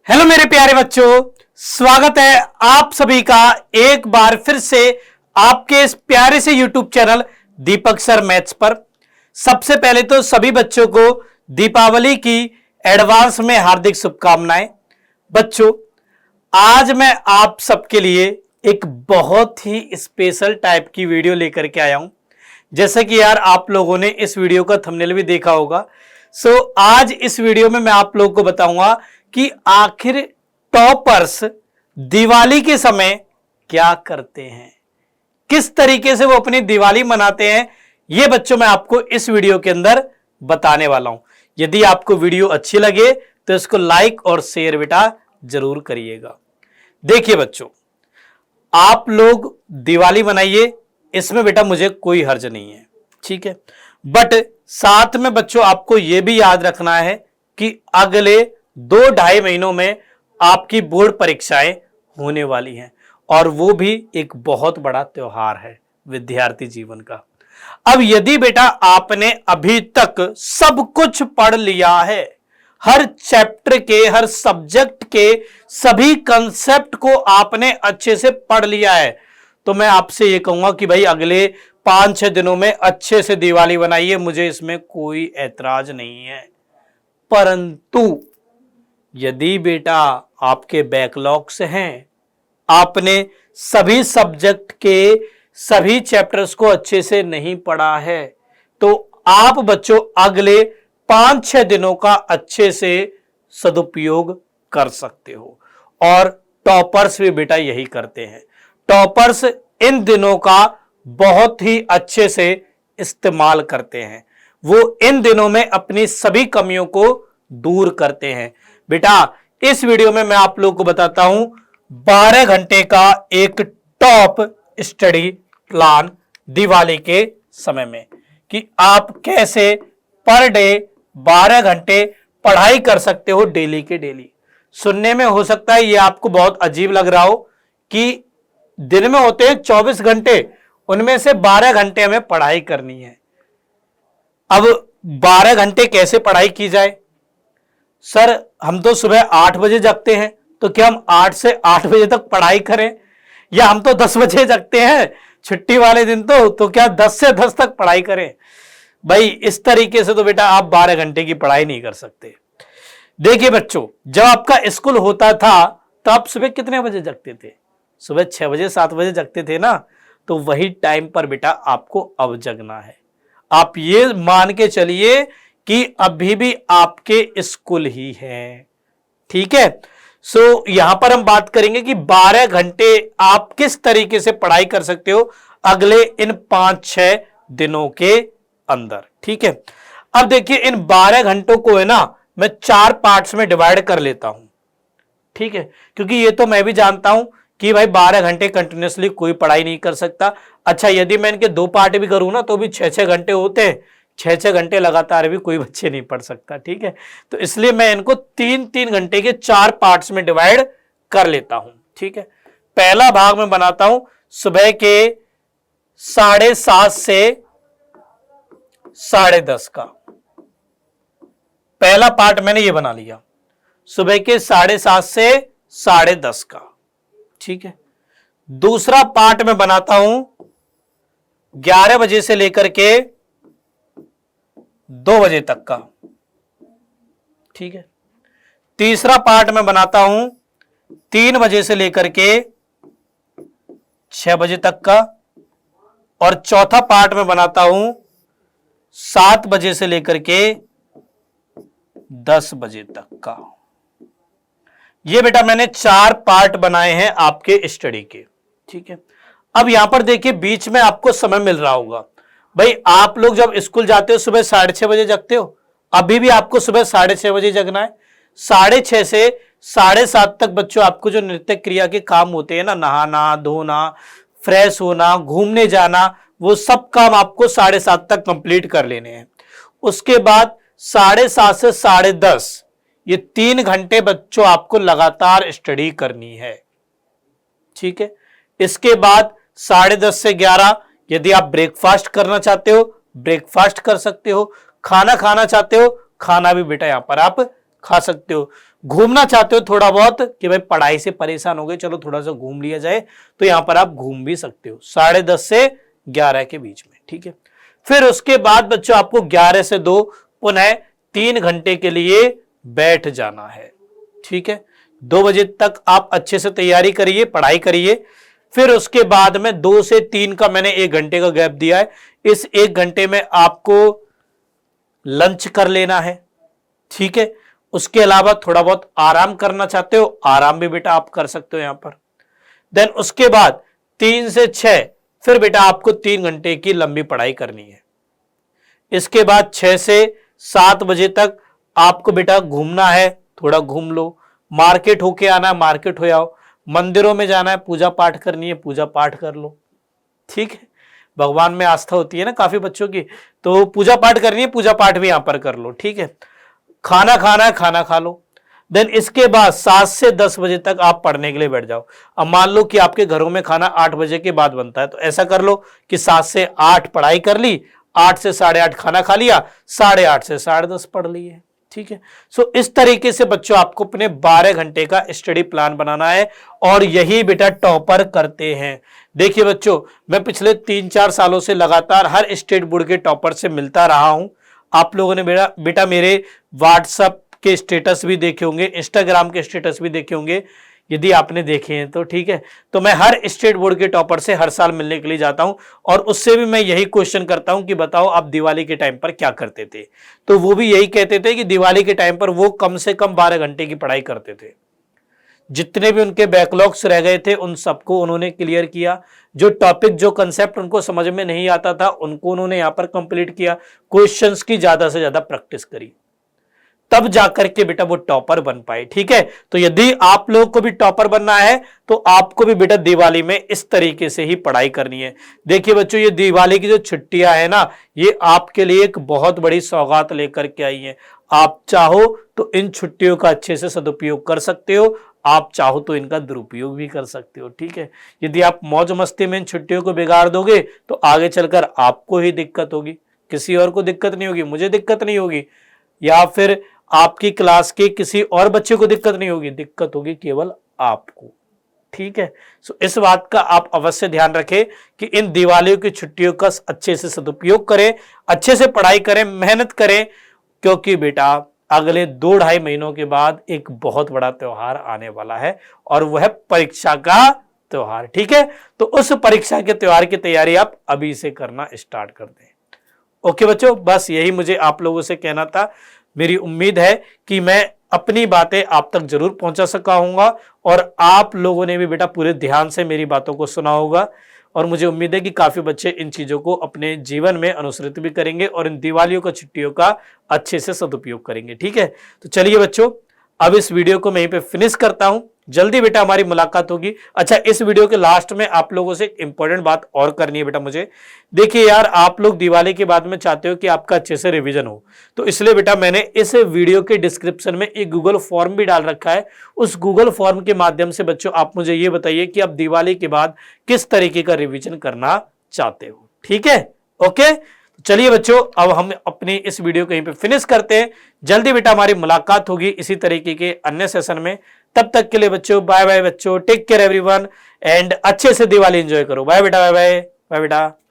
Hello मेरे प्यारे बच्चों, स्वागत है आप सभी का एक बार फिर से आपके इस प्यारे से यूट्यूब चैनल दीपक सर मैथ्स पर। सबसे पहले तो सभी बच्चों को दीपावली की एडवांस में हार्दिक शुभकामनाएं। बच्चों, आज मैं आप सबके लिए एक बहुत ही स्पेशल टाइप की वीडियो लेकर के आया हूं। जैसे कि यार आप लोगों ने इस वीडियो का थंबनेल भी देखा होगा। आज इस वीडियो में मैं आप लोगों को बताऊंगा कि आखिर टॉपर्स दिवाली के समय क्या करते हैं, किस तरीके से वो अपनी दिवाली मनाते हैं। ये बच्चों मैं आपको इस वीडियो के अंदर बताने वाला हूं। यदि आपको वीडियो अच्छी लगे तो इसको लाइक और शेयर बेटा जरूर करिएगा। देखिए बच्चों, आप लोग दिवाली मनाइए, इसमें बेटा मुझे कोई हर्ज नहीं है, ठीक है। बट साथ में बच्चों आपको यह भी याद रखना है कि अगले 2-2.5 महीनों में आपकी बोर्ड परीक्षाएं होने वाली हैं और वो भी एक बहुत बड़ा त्योहार है विद्यार्थी जीवन का। अब यदि बेटा आपने अभी तक सब कुछ पढ़ लिया है, हर चैप्टर के हर सब्जेक्ट के सभी कंसेप्ट को आपने अच्छे से पढ़ लिया है, तो मैं आपसे यह कहूंगा कि भाई अगले 5-6 दिनों में अच्छे से दिवाली बनाइए, मुझे इसमें कोई ऐतराज नहीं है। परंतु यदि बेटा आपके बैकलॉग्स हैं, आपने सभी सब्जेक्ट के सभी चैप्टर्स को अच्छे से नहीं पढ़ा है, तो आप बच्चों अगले 5-6 दिनों का अच्छे से सदुपयोग कर सकते हो। और टॉपर्स भी बेटा यही करते हैं। टॉपर्स इन दिनों का बहुत ही अच्छे से इस्तेमाल करते हैं। वो इन दिनों में अपनी सभी कमियों को दूर करते हैं। बेटा इस वीडियो में मैं आप लोगों को बताता हूं 12 घंटे का एक टॉप स्टडी प्लान दिवाली के समय में, कि आप कैसे पर डे 12 घंटे पढ़ाई कर सकते हो डेली के डेली। सुनने में हो सकता है ये आपको बहुत अजीब लग रहा हो कि दिन में होते हैं 24 घंटे, उनमें से 12 घंटे हमें पढ़ाई करनी है। अब 12 घंटे कैसे पढ़ाई की जाए? सर हम तो सुबह 8 बजे जगते हैं, तो क्या हम 8 से 8 बजे तक पढ़ाई करें? या हम तो 10 बजे जगते हैं छुट्टी वाले दिन, तो क्या 10 से 10 तक पढ़ाई करें? भाई इस तरीके से तो बेटा आप 12 घंटे की पढ़ाई नहीं कर सकते। देखिए बच्चों, जब आपका स्कूल होता था तो आप सुबह कितने बजे जगते थे? सुबह 6 बजे 7 बजे जगते थे ना। तो वही टाइम पर बेटा आपको अब जगना है। आप ये मान के चलिए कि अभी भी आपके स्कूल ही है, ठीक है। यहां पर हम बात करेंगे कि 12 घंटे आप किस तरीके से पढ़ाई कर सकते हो अगले इन 5-6 दिनों के अंदर, ठीक है। अब देखिए इन 12 घंटों को है ना मैं 4 पार्ट्स में डिवाइड कर लेता हूं, ठीक है, क्योंकि ये तो मैं भी जानता हूं कि भाई 12 घंटे कंटिन्यूसली कोई पढ़ाई नहीं कर सकता। अच्छा यदि मैं इनके 2 पार्ट भी करूं ना तो भी 6-6 घंटे होते हैं। 6-6 घंटे लगातार भी कोई बच्चे नहीं पढ़ सकता, ठीक है। तो इसलिए मैं इनको 3-3 घंटे के 4 पार्ट्स में डिवाइड कर लेता हूं, ठीक है। पहला भाग में बनाता हूं सुबह के 7:30 से 10:30 का। पहला पार्ट मैंने ये बना लिया, सुबह के 7:30 से 10:30 का, ठीक है। दूसरा पार्ट में बनाता हूं 11 बजे से लेकर के 2 बजे तक का, ठीक है। तीसरा पार्ट में बनाता हूं 3 बजे से लेकर के 6 बजे तक का। और चौथा पार्ट में बनाता हूं 7 बजे से लेकर के 10 बजे तक का। ये बेटा मैंने 4 पार्ट बनाए हैं आपके स्टडी के, ठीक है। अब यहां पर देखिए बीच में आपको समय मिल रहा होगा। भाई आप लोग जब स्कूल जाते हो सुबह 6:30 बजे जगते हो, अभी भी आपको सुबह 6:30 बजे जगना है। 6:30 से 7:30 तक बच्चों आपको जो नृत्य क्रिया के काम होते हैं ना, नहाना धोना, फ्रेश होना, घूमने जाना, वो सब काम आपको 7:30 तक कंप्लीट कर लेने हैं। उसके बाद 7:30 से 10:30 ये 3 घंटे बच्चों आपको लगातार स्टडी करनी है, ठीक है। इसके बाद 10:30 से 11 यदि आप ब्रेकफास्ट करना चाहते हो ब्रेकफास्ट कर सकते हो, खाना खाना चाहते हो खाना भी बेटा यहां पर आप खा सकते हो। घूमना चाहते हो थोड़ा बहुत कि भाई पढ़ाई से परेशान हो गए, चलो थोड़ा सा घूम लिया जाए, तो यहां पर आप घूम भी सकते हो 10:30 से 11 के बीच में, ठीक है। फिर उसके बाद बच्चों आपको 11 से 2 पुनः 3 घंटे के लिए बैठ जाना है, ठीक है। 2 बजे तक आप अच्छे से तैयारी करिए, पढ़ाई करिए। फिर उसके बाद में 2 से 3 का मैंने 1 घंटे का गैप दिया है। इस 1 घंटे में आपको लंच कर लेना है, ठीक है। उसके अलावा थोड़ा बहुत आराम करना चाहते हो, आराम भी बेटा आप कर सकते हो यहां पर। देन उसके बाद 3 से 6 फिर बेटा आपको 3 घंटे की लंबी पढ़ाई करनी है। इसके बाद 6 से 7 बजे तक आपको बेटा घूमना है, थोड़ा घूम लो। मार्केट होके आना है, मार्केट हो आओ। मंदिरों में जाना है, पूजा पाठ करनी है, पूजा पाठ कर लो, ठीक है। भगवान में आस्था होती है ना काफी बच्चों की, तो पूजा पाठ करनी है, पूजा पाठ भी यहां पर कर लो, ठीक है। खाना खाना है, खाना खा लो। देन इसके बाद 7 से 10 बजे तक आप पढ़ने के लिए बैठ जाओ। अब मान लो कि आपके घरों में खाना 8 बजे के बाद बनता है, तो ऐसा कर लो कि 7 से 8 पढ़ाई कर ली, 8 से 8:30 खाना खा लिया, 8:30 से 10:30 पढ़ लिए, ठीक है। सो इस तरीके से बच्चों आपको अपने 12 घंटे का स्टडी प्लान बनाना है, और यही बेटा टॉपर करते हैं। देखिए बच्चों, मैं पिछले 3-4 सालों से लगातार हर स्टेट बोर्ड के टॉपर से मिलता रहा हूं। आप लोगों ने बेटा मेरे व्हाट्सएप के स्टेटस भी देखे होंगे, इंस्टाग्राम के स्टेटस भी देखे होंगे, यदि आपने देखे हैं तो, ठीक है। तो मैं हर स्टेट बोर्ड के टॉपर से हर साल मिलने के लिए जाता हूं, और उससे भी मैं यही क्वेश्चन करता हूं कि बताओ आप दिवाली के टाइम पर क्या करते थे। तो वो भी यही कहते थे कि दिवाली के टाइम पर वो कम से कम 12 घंटे की पढ़ाई करते थे। जितने भी उनके बैकलॉग्स रह गए थे उन सबको उन्होंने क्लियर किया। जो टॉपिक, जो कंसेप्ट उनको समझ में नहीं आता था, उनको उन्होंने यहां पर कंप्लीट किया। क्वेश्चंस की ज्यादा से ज्यादा प्रैक्टिस करी, तब जाकर के बेटा वो टॉपर बन पाए, ठीक है। तो यदि आप लोग को भी टॉपर बनना है तो आपको भी बेटा दिवाली में इस तरीके से ही पढ़ाई करनी है। देखिए बच्चों, ये दिवाली की जो छुट्टियां है ना, ये आपके लिए एक बहुत बड़ी सौगात लेकर के आई है। आप चाहो तो इन छुट्टियों का अच्छे से सदुपयोग कर सकते हो, आप चाहो तो इनका दुरुपयोग भी कर सकते हो, ठीक है। यदि आप मौज मस्ती में इन छुट्टियों को बिगाड़ दोगे तो आगे चलकर आपको ही दिक्कत होगी, किसी और को दिक्कत नहीं होगी, मुझे दिक्कत नहीं होगी, या फिर आपकी क्लास के किसी और बच्चे को दिक्कत नहीं होगी, दिक्कत होगी केवल आपको, ठीक है। सो इस बात का आप अवश्य ध्यान रखें कि इन दिवालियों की छुट्टियों का अच्छे से सदुपयोग करें, अच्छे से पढ़ाई करें, मेहनत करें, क्योंकि बेटा अगले 2-2.5 महीनों के बाद एक बहुत बड़ा त्योहार आने वाला है, और वह है परीक्षा का त्योहार, ठीक है। तो उस परीक्षा के त्योहार की तैयारी आप अभी से करना स्टार्ट कर दें। ओके बच्चों, बस यही मुझे आप लोगों से कहना था। मेरी उम्मीद है कि मैं अपनी बातें आप तक जरूर पहुंचा सका हूंगा, और आप लोगों ने भी बेटा पूरे ध्यान से मेरी बातों को सुना होगा, और मुझे उम्मीद है कि काफी बच्चे इन चीजों को अपने जीवन में अनुसरित भी करेंगे और इन दिवालियों का छुट्टियों का अच्छे से सदुपयोग करेंगे, ठीक है। तो चलिए बच्चों, अब इस वीडियो को मैं यहीं पे फिनिश करता हूं। जल्दी बेटा हमारी मुलाकात होगी। अच्छा, इस वीडियो के लास्ट में आप लोगों से एक इंपॉर्टेंट बात और करनी है बेटा मुझे। देखिए यार, आप लोग दिवाली के बाद में चाहते हो कि आपका अच्छे से रिवीजन हो, तो इसलिए बेटा मैंने इस वीडियो के डिस्क्रिप्शन में एक गूगल फॉर्म भी डाल रखा है। उस गूगल फॉर्म के माध्यम से बच्चों आप मुझे ये बताइए कि आप दिवाली के बाद किस तरीके का रिवीजन करना चाहते हो, ठीक है। ओके, चलिए बच्चों, अब हम अपनी इस वीडियो को यहीं पे फिनिश करते हैं। जल्दी बेटा हमारी मुलाकात होगी इसी तरीके के अन्य सेशन में। तब तक के लिए बच्चों बाय बाय बच्चों, टेक केयर एवरीवन, एंड अच्छे से दिवाली एंजॉय करो। बाय बेटा, बाय बाय, बाय बेटा।